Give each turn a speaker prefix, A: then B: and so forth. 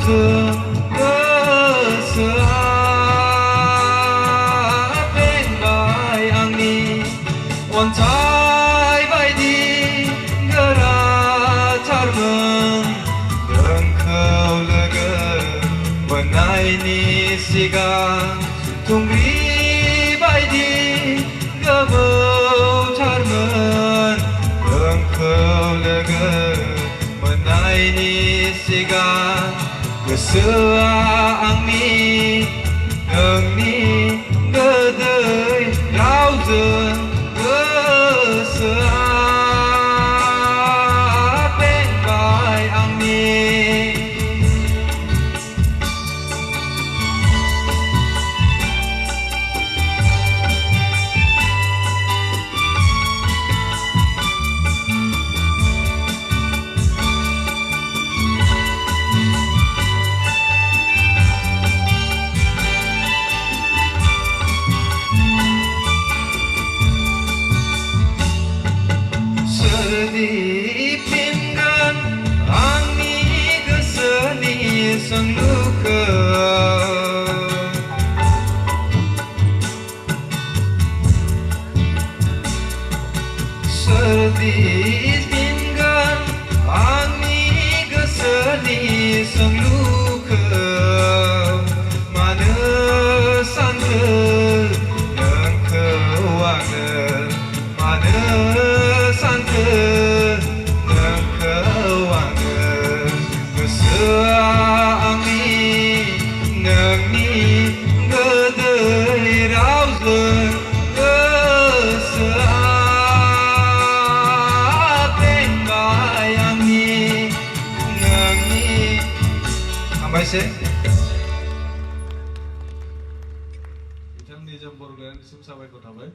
A: रावजों गोसोआ बेंबाय आंनि अन्थाइ बायदि गोराथारमोन नोंखौ लोगो मोननायनि सिगां थुंग्रि बायदि गोबौथारमोन नोंखौ लोगो मोननायनि सिगां गोसोआ आंनि नोंनि गोदै रावजों गोसोआ बेंबाय आंनि दिफिनगोन आंनि गोसोनि सोंलुखौ सोर दिफिनगोन आंनि गोसोनि सोंलुखौ मानो सानखो नोंखौ आङो मानो सानखो नोंखौ आङो गोसोआ आंनि नोंनि गोदै रावजों गोसोआ बेंबाय आंनि नोंनि हामबायसै
B: बिथां निजोम बरगयारिनिसिम साबायखर थाबाय।